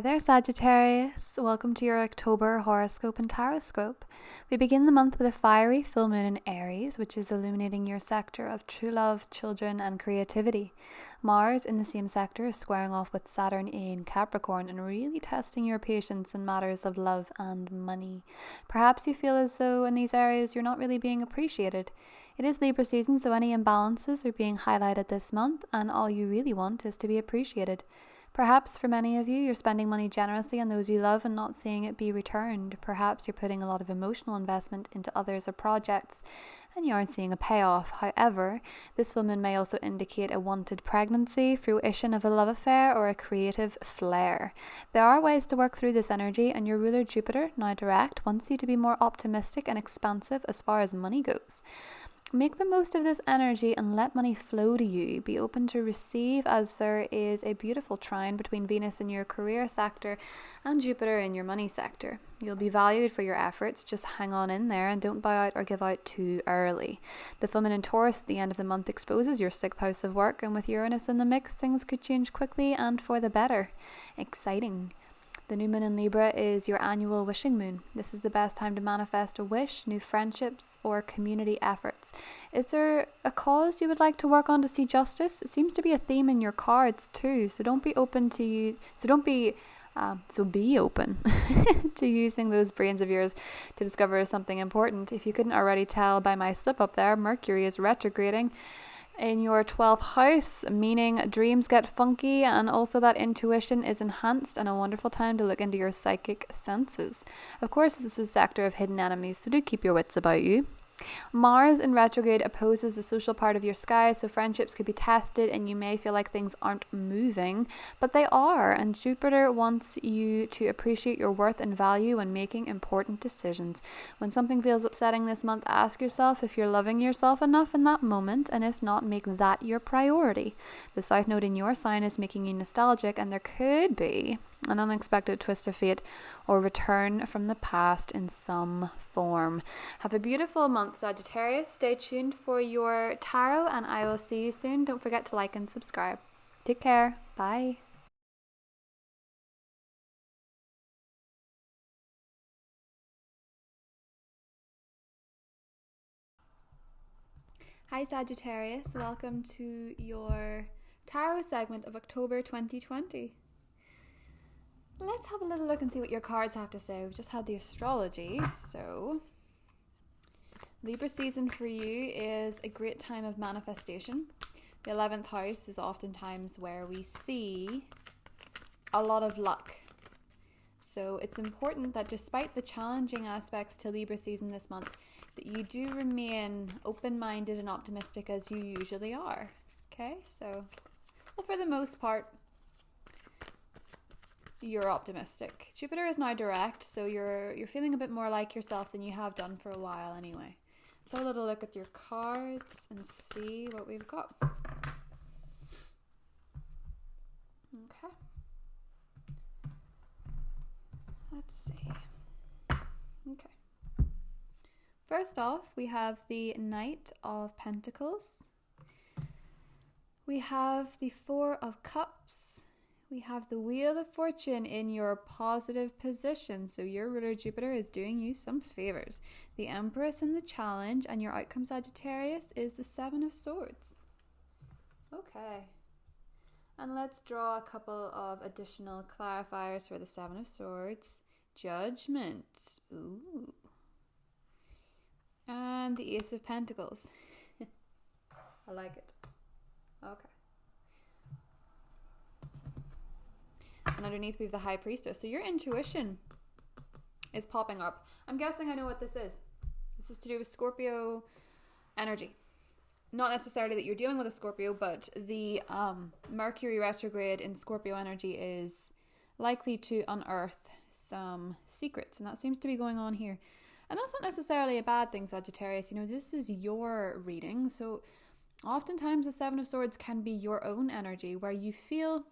there, Sagittarius. Welcome to your October horoscope and tarot-scope. We begin the month with a fiery full moon in Aries, which is illuminating your sector of true love, children, and creativity. Mars in the same sector is squaring off with Saturn in Capricorn and really testing your patience in matters of love and money. Perhaps you feel as though in these areas you're not really being appreciated. It is Libra season, so any imbalances are being highlighted this month, and all you really want is to be appreciated. Perhaps for many of you, you're spending money generously on those you love and not seeing it be returned. Perhaps you're putting a lot of emotional investment into others or projects and you aren't seeing a payoff. However, this full moon may also indicate a wanted pregnancy, fruition of a love affair, or a creative flair. There are ways to work through this energy, and your ruler Jupiter, now direct, wants you to be more optimistic and expansive as far as money goes. Make the most of this energy and let money flow to you. Be open to receive, as there is a beautiful trine between Venus in your career sector and Jupiter in your money sector. You'll be valued for your efforts. Just hang on in there and don't buy out or give out too early. The full moon in Taurus at the end of the month exposes your 6th house of work, and with Uranus in the mix, things could change quickly and for the better. Exciting. The new moon in Libra is your annual wishing moon. This is the best time to manifest a wish, new friendships, or community efforts. Is there a cause you would like to work on to see justice? It seems to be a theme in your cards too, so be open to using those brains of yours to discover something important. If you couldn't already tell by my slip up there, Mercury is retrograding in your 12th house, meaning dreams get funky, and also that intuition is enhanced, and a wonderful time to look into your psychic senses. Of course, this is a sector of hidden enemies, so do keep your wits about you. Mars in retrograde opposes the social part of your sky, so friendships could be tested and you may feel like things aren't moving, but they are, and Jupiter wants you to appreciate your worth and value when making important decisions. When something feels upsetting this month, ask yourself if you're loving yourself enough in that moment, and if not, make that your priority. The South Node in your sign is making you nostalgic, and there could be an unexpected twist of fate or return from the past in some form. Have a beautiful month, Sagittarius. Stay tuned for your tarot, and I will see you soon. Don't forget to like and subscribe. Take care. Bye. Hi, Sagittarius. Welcome to your tarot segment of October 2020. Let's have a little look and see what your cards have to say. We've just had the astrology, so Libra season for you is a great time of manifestation. The 11th house is oftentimes where we see a lot of luck. So it's important that despite the challenging aspects to Libra season this month, that you do remain open-minded and optimistic as you usually are. Okay, so well, for the most part, you're optimistic. Jupiter is now direct, so you're feeling a bit more like yourself than you have done for a while anyway. Let's have a little look at your cards and see what we've got. Okay. Let's see. Okay. First off, we have the Knight of Pentacles. We have the Four of Cups. We have the Wheel of Fortune in your positive position, so your ruler Jupiter is doing you some favors. The Empress in the Challenge, and your outcome, Sagittarius, is the Seven of Swords. Okay. And let's draw a couple of additional clarifiers for the Seven of Swords. Judgment. Ooh. And the Ace of Pentacles. I like it. Okay. And underneath we have the High Priestess. So your intuition is popping up. I'm guessing I know what this is. This is to do with Scorpio energy. Not necessarily that you're dealing with a Scorpio, but the Mercury retrograde in Scorpio energy is likely to unearth some secrets. And that seems to be going on here. And that's not necessarily a bad thing, Sagittarius. You know, this is your reading. So oftentimes the Seven of Swords can be your own energy where you feel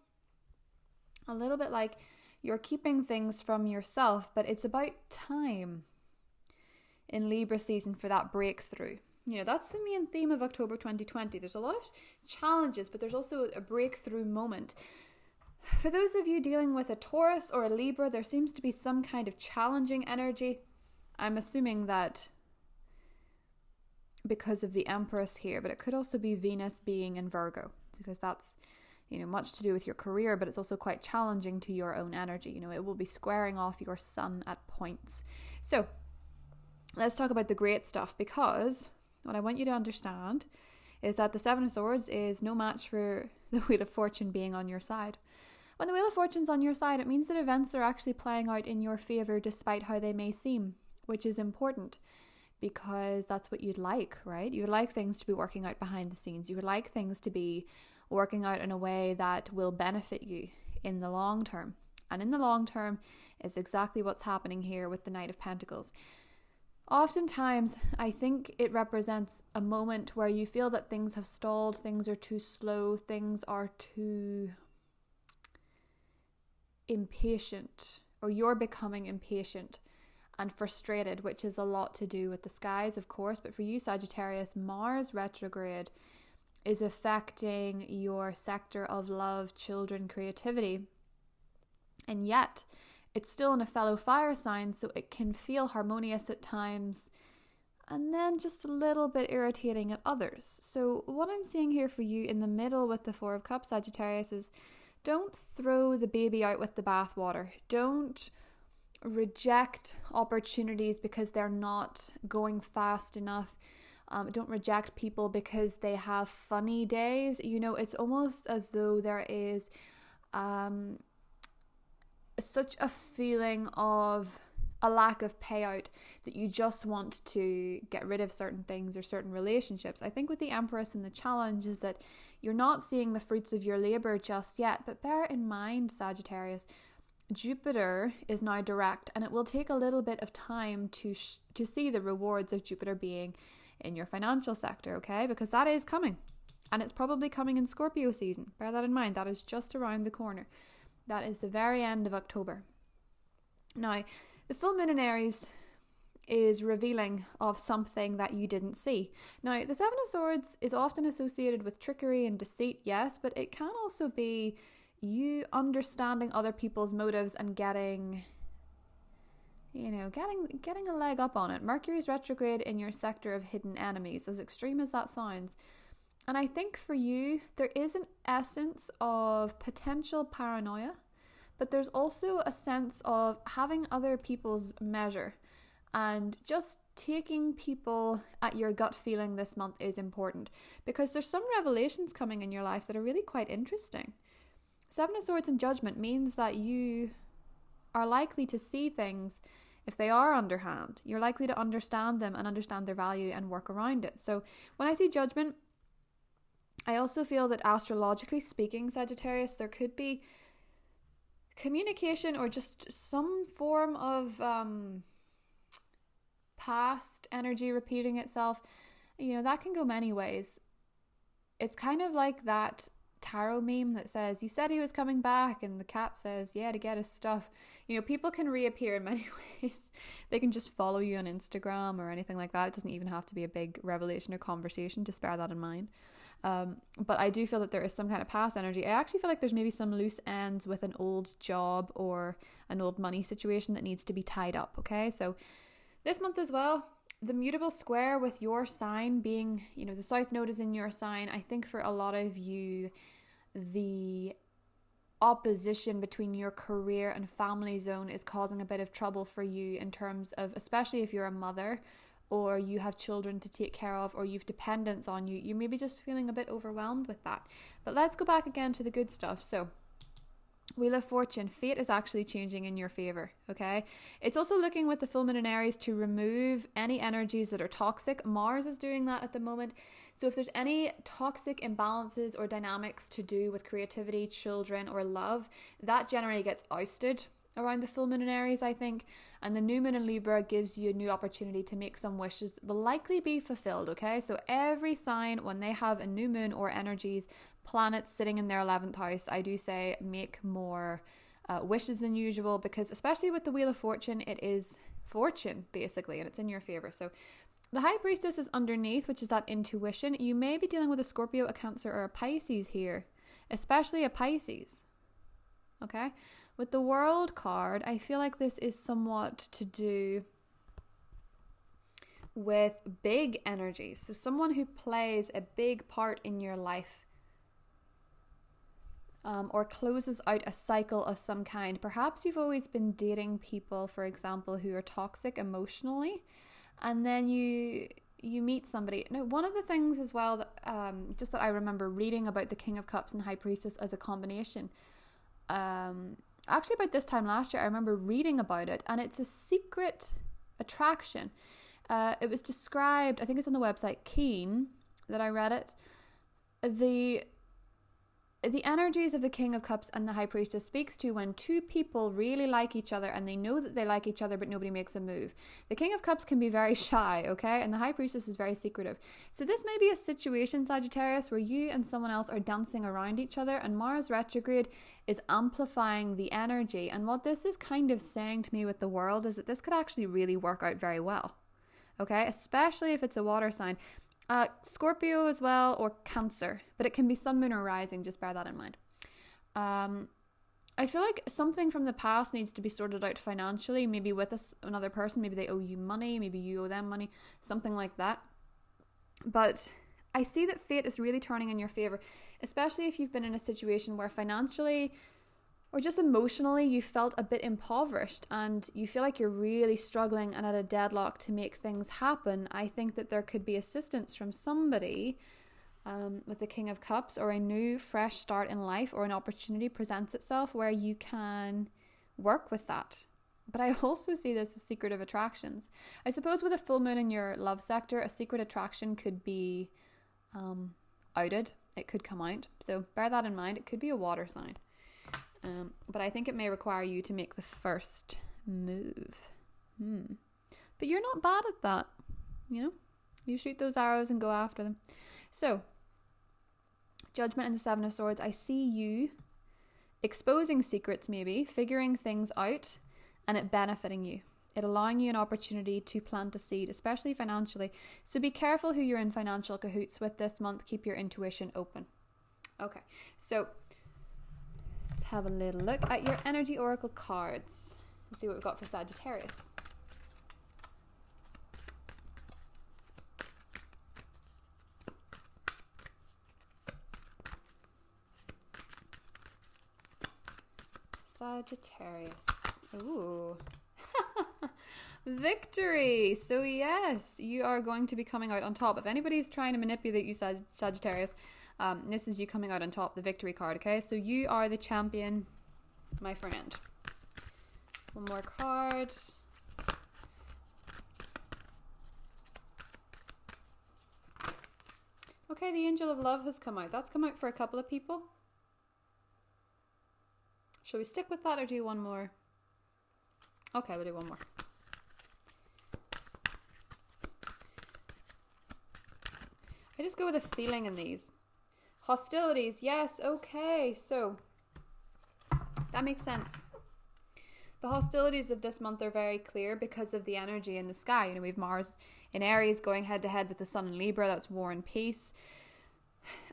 a little bit like you're keeping things from yourself, but it's about time in Libra season for that breakthrough. You know, that's the main theme of October 2020. There's a lot of challenges, but there's also a breakthrough moment. For those of you dealing with a Taurus or a Libra, there seems to be some kind of challenging energy. I'm assuming that because of the Empress here, but it could also be Venus being in Virgo, because that's, much to do with your career, but it's also quite challenging to your own energy. It will be squaring off your sun at points. So let's talk about the great stuff, because what I want you to understand is that the Seven of Swords is no match for the Wheel of Fortune being on your side. When the Wheel of Fortune's on your side, it means that events are actually playing out in your favour despite how they may seem, which is important, because that's what you'd like, right? You would like things to be working out behind the scenes. You would like things to be working out in a way that will benefit you in the long term. And in the long term is exactly what's happening here with the Knight of Pentacles. Oftentimes, I think it represents a moment where you feel that things have stalled, things are too slow, things are too impatient, or you're becoming impatient and frustrated, which is a lot to do with the skies, of course. But for you, Sagittarius, Mars retrograde is affecting your sector of love, children, creativity. And yet, it's still in a fellow fire sign, so it can feel harmonious at times and then just a little bit irritating at others. So what I'm seeing here for you in the middle with the Four of Cups, Sagittarius, is don't throw the baby out with the bathwater. Don't reject opportunities because they're not going fast enough. Don't reject people because they have funny days. It's almost as though there is such a feeling of a lack of payout that you just want to get rid of certain things or certain relationships. I think with the Empress and the challenge is that you're not seeing the fruits of your labor just yet. But bear in mind, Sagittarius, Jupiter is now direct, and it will take a little bit of time to see the rewards of Jupiter being in your financial sector, okay? Because that is coming, and it's probably coming in Scorpio season. Bear that in mind. That is just around the corner. That is the very end of October. Now, the full moon in Aries is revealing of something that you didn't see. Now, the Seven of Swords is often associated with trickery and deceit, yes, but it can also be you understanding other people's motives and getting a leg up on it. Mercury's retrograde in your sector of hidden enemies, as extreme as that sounds. And I think for you, there is an essence of potential paranoia, but there's also a sense of having other people's measure, and just taking people at your gut feeling this month is important, because there's some revelations coming in your life that are really quite interesting. Seven of Swords and Judgment means that you are likely to see things, if they are underhand, you're likely to understand them and understand their value and work around it. So when I see Judgment, I also feel that astrologically speaking, Sagittarius, there could be communication or just some form of past energy repeating itself. That can go many ways. It's kind of like that tarot meme that says, you said he was coming back, and the cat says, yeah, to get his stuff. People can reappear in many ways. They can just follow you on Instagram or anything like that. It doesn't even have to be a big revelation or conversation. Just bear that in mind. But I do feel that there is some kind of past energy. I actually feel like there's maybe some loose ends with an old job or an old money situation that needs to be tied up, okay? So this month as well, the mutable square with your sign being, the South Node is in your sign. I think for a lot of you, the opposition between your career and family zone is causing a bit of trouble for you in terms of, especially if you're a mother or you have children to take care of or you've dependents on you, you may be just feeling a bit overwhelmed with that. But let's go back again to the good stuff. So Wheel of Fortune, fate is actually changing in your favor, okay? It's also looking with the full moon in Aries to remove any energies that are toxic. Mars is doing that at the moment. So if there's any toxic imbalances or dynamics to do with creativity, children, or love, that generally gets ousted around the full moon in Aries, I think. And the new moon in Libra gives you a new opportunity to make some wishes that will likely be fulfilled, okay? So every sign, when they have a new moon or energies, planets sitting in their 11th house, I do say make more wishes than usual, because especially with the Wheel of Fortune, it is fortune basically, and it's in your favor. So the High Priestess is underneath, which is that intuition. You may be dealing with a Scorpio, a Cancer, or a Pisces here, especially a Pisces. Okay. With the World card, I feel like this is somewhat to do with big energies. So someone who plays a big part in your life, or closes out a cycle of some kind. Perhaps you've always been dating people, for example, who are toxic emotionally, and then you meet somebody. Now, one of the things as well that just that I remember reading about the King of Cups and High Priestess as a combination, actually about this time last year, I remember reading about it, and it's a secret attraction. It was described, I think it's on the website Keen that I read it. The energies of the King of Cups and the High Priestess speaks to when two people really like each other and they know that they like each other, but nobody makes a move. The King of Cups can be very shy, okay? And the High Priestess is very secretive. So this may be a situation, Sagittarius, where you and someone else are dancing around each other, and Mars retrograde is amplifying the energy. And what this is kind of saying to me with the World is that this could actually really work out very well, okay? Especially if it's a water sign. Scorpio as well, or Cancer, but it can be Sun, Moon, or Rising. Just bear that in mind. I feel like something from the past needs to be sorted out financially, maybe with another person. Maybe they owe you money, maybe you owe them money, something like that. But I see that fate is really turning in your favor, especially if you've been in a situation where financially or just emotionally you felt a bit impoverished and you feel like you're really struggling and at a deadlock to make things happen. I think that there could be assistance from somebody with the King of Cups, or a new fresh start in life, or an opportunity presents itself where you can work with that. But I also see this as secretive attractions. I suppose with a full moon in your love sector, a secret attraction could be outed. It could come out. So bear that in mind. It could be a water sign. But I think it may require you to make the first move. But you're not bad at that. You know, you shoot those arrows and go after them. So, Judgment and the Seven of Swords. I see you exposing secrets, maybe figuring things out, and it benefiting you. It allowing you an opportunity to plant a seed, especially financially. So be careful who you're in financial cahoots with this month. Keep your intuition open. Okay, so let's have a little look at your energy oracle cards and see what we've got for Sagittarius. Sagittarius. Ooh. Victory. So yes, you are going to be coming out on top. If anybody's trying to manipulate you, Sagittarius, this is you coming out on top, the victory card, okay? So you are the champion, my friend. One more card. Okay, the Angel of Love has come out. That's come out for a couple of people. Shall we stick with that or do one more? Okay, we'll do one more. I just go with a feeling in these. Hostilities, yes, okay, so that makes sense. The hostilities of this month are very clear because of the energy in the sky. You know, we have Mars in Aries going head to head with the Sun in Libra. That's war and peace.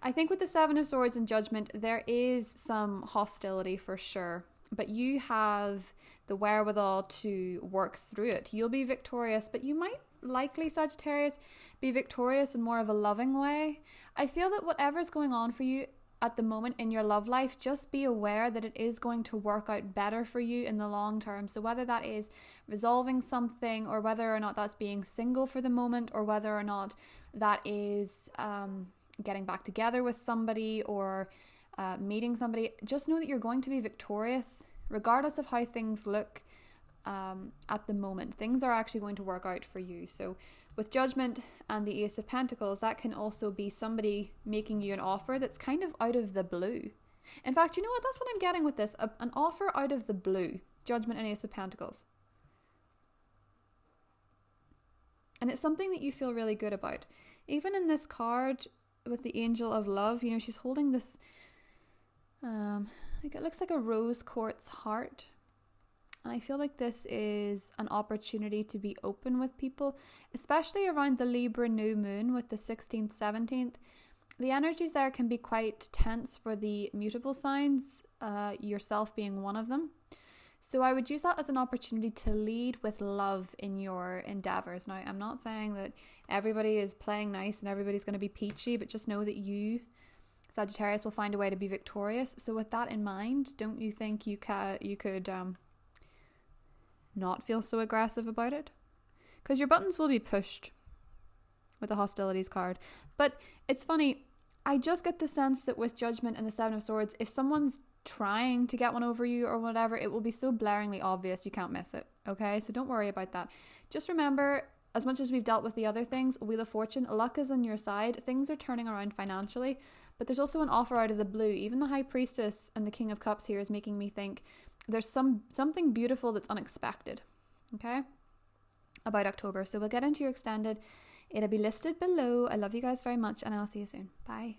I think with the Seven of Swords and Judgment, there is some hostility for sure, but you have the wherewithal to work through it. You'll be victorious, but you might likely, Sagittarius, be victorious in more of a loving way. I feel that whatever's going on for you at the moment in your love life, just be aware that it is going to work out better for you in the long term. So whether that is resolving something, or whether or not that's being single for the moment, or whether or not that is getting back together with somebody, or meeting somebody, just know that you're going to be victorious regardless of how things look at the moment. Things are actually going to work out for you. So with Judgment and the Ace of Pentacles, that can also be somebody making you an offer that's kind of out of the blue. In fact, you know what? That's what I'm getting with this. An offer out of the blue. Judgment and Ace of Pentacles. And it's something that you feel really good about. Even in this card with the Angel of Love, you know, she's holding this, like it looks like a rose quartz heart. And I feel like this is an opportunity to be open with people, especially around the Libra new moon with the 16th, 17th. The energies there can be quite tense for the mutable signs, yourself being one of them. So I would use that as an opportunity to lead with love in your endeavors. Now, I'm not saying that everybody is playing nice and everybody's going to be peachy, but just know that you, Sagittarius, will find a way to be victorious. So with that in mind, don't you think you could not feel so aggressive about it? Because your buttons will be pushed with the hostilities card. But it's funny, I just get the sense that with Judgment and the Seven of Swords, if someone's trying to get one over you or whatever, it will be so blaringly obvious you can't miss it. Okay, so don't worry about that. Just remember, as much as we've dealt with the other things, Wheel of Fortune, luck is on your side. Things are turning around financially, but there's also an offer out of the blue. Even the High Priestess and the King of Cups here is making me think there's something beautiful that's unexpected, okay, about October. So we'll get into your extended. It'll be listed below. I love you guys very much, and I'll see you soon. Bye.